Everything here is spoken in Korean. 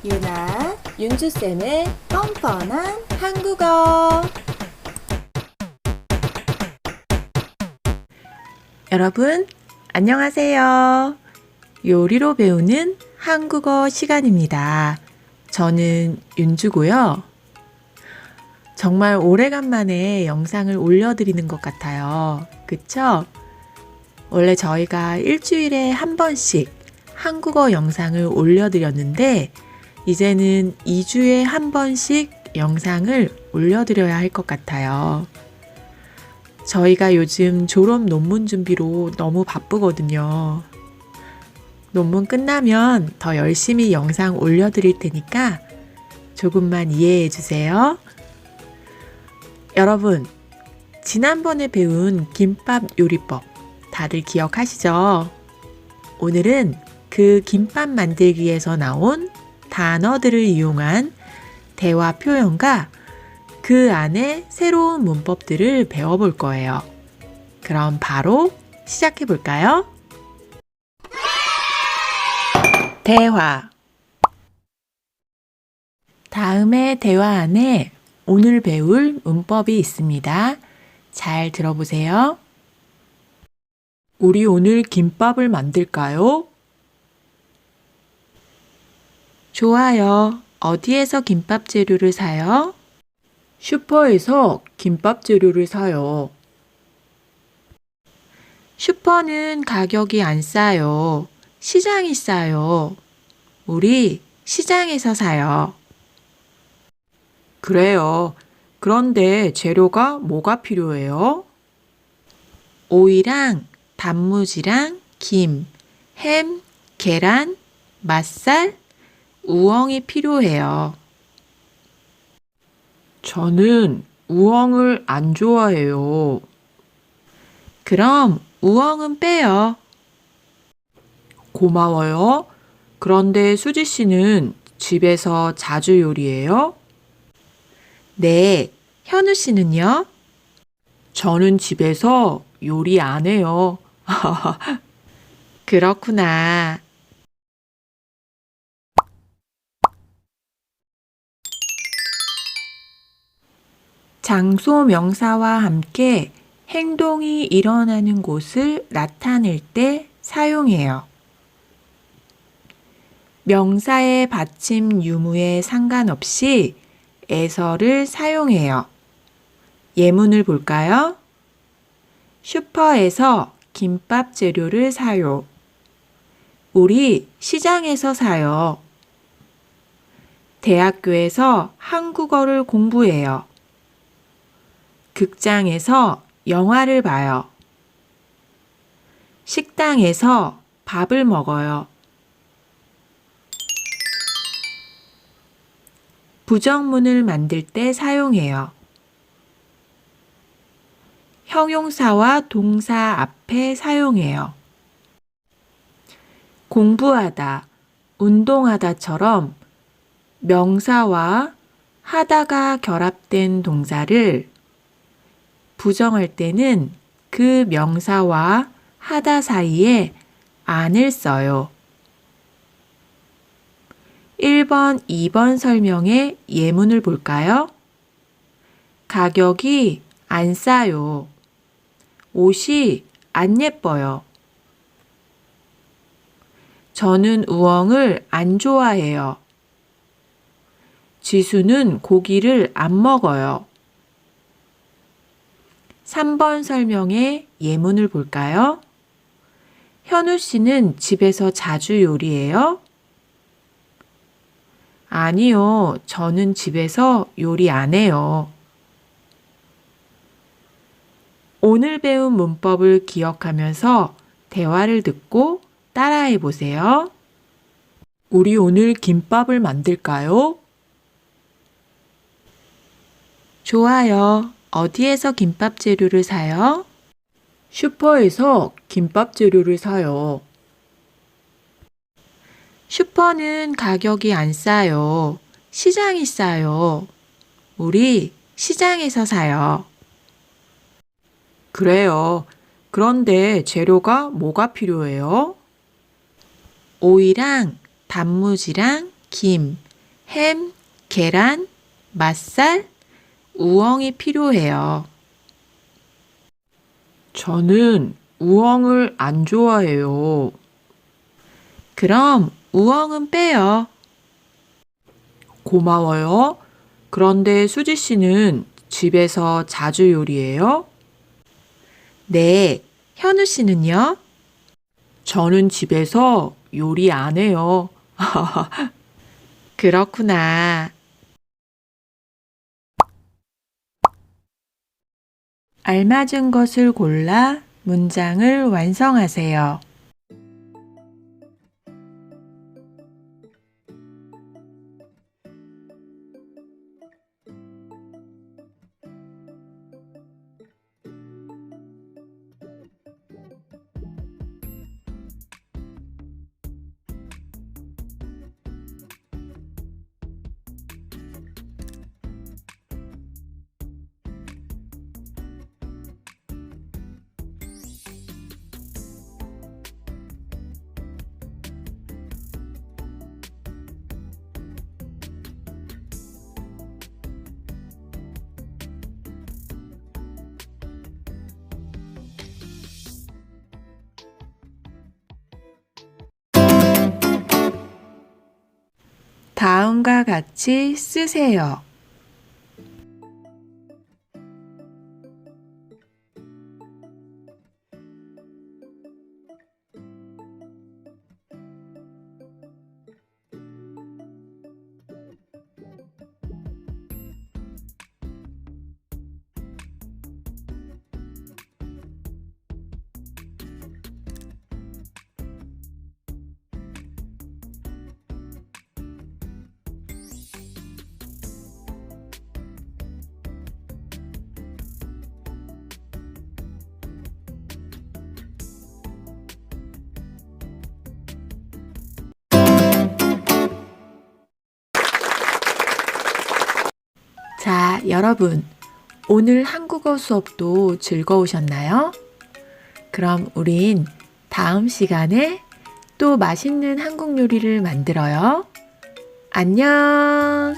유나, 윤주쌤의 뻔뻔한 한국어. 여러분, 안녕하세요. 요리로 배우는 한국어 시간입니다. 저는 윤주고요. 정말 오래간만에 영상을 올려드리는 것 같아요. 그쵸? 원래 저희가 일주일에 한 번씩 한국어 영상을 올려드렸는데 이제는 2주에 한 번씩 영상을 올려드려야 할 것 같아요. 저희가 요즘 졸업 논문 준비로 너무 바쁘거든요. 논문 끝나면 더 열심히 영상 올려드릴 테니까 조금만 이해해 주세요. 여러분, 지난번에 배운 김밥 요리법 다들 기억하시죠? 오늘은 그 김밥 만들기에서 나온 단어들을 이용한 대화 표현과 그 안에 새로운 문법들을 배워볼 거예요. 그럼 바로 시작해 볼까요? 대화. 다음의 대화 안에 오늘 배울 문법이 있습니다. 잘 들어보세요. 우리 오늘 김밥을 만들까요? 좋아요. 어디에서 김밥 재료를 사요? 슈퍼에서 김밥 재료를 사요. 슈퍼는 가격이 안 싸요. 시장이 싸요. 우리 시장에서 사요. 그래요. 그런데 재료가 뭐가 필요해요? 오이랑 단무지랑 김, 햄, 계란, 맛살, 우엉이 필요해요. 저는 우엉을 안 좋아해요. 그럼 우엉은 빼요. 고마워요. 그런데 수지 씨는 집에서 자주 요리해요? 네. 현우 씨는요? 저는 집에서 요리 안 해요. 그렇구나. 장소 명사와 함께 행동이 일어나는 곳을 나타낼 때 사용해요. 명사의 받침 유무에 상관없이 에서를 사용해요. 예문을 볼까요? 슈퍼에서 김밥 재료를 사요. 우리 시장에서 사요. 대학교에서 한국어를 공부해요. 극장에서 영화를 봐요. 식당에서 밥을 먹어요. 부정문을 만들 때 사용해요. 형용사와 동사 앞에 사용해요. 공부하다, 운동하다처럼 명사와 하다가 결합된 동사를 부정할 때는 그 명사와 하다 사이에 안을 써요. 1번, 2번 설명의 예문을 볼까요? 가격이 안 싸요. 옷이 안 예뻐요. 저는 우엉을 안 좋아해요. 지수는 고기를 안 먹어요. 3번 설명의 예문을 볼까요? 현우 씨는 집에서 자주 요리해요? 아니요, 저는 집에서 요리 안 해요. 오늘 배운 문법을 기억하면서 대화를 듣고 따라해 보세요. 우리 오늘 김밥을 만들까요? 좋아요. 어디에서 김밥 재료를 사요? 슈퍼에서 김밥 재료를 사요. 슈퍼는 가격이 안 싸요. 시장이 싸요. 우리 시장에서 사요. 그래요. 그런데 재료가 뭐가 필요해요? 오이랑 단무지랑 김, 햄, 계란, 맛살, 우엉이 필요해요. 저는 우엉을 안 좋아해요. 그럼 우엉은 빼요. 고마워요. 그런데 수지 씨는 집에서 자주 요리해요? 네, 현우 씨는요? 저는 집에서 요리 안 해요. 그렇구나. 알맞은 것을 골라 문장을 완성하세요. 다음과 같이 쓰세요. 자, 여러분, 오늘 한국어 수업도 즐거우셨나요? 그럼 우린 다음 시간에 또 맛있는 한국 요리를 만들어요. 안녕!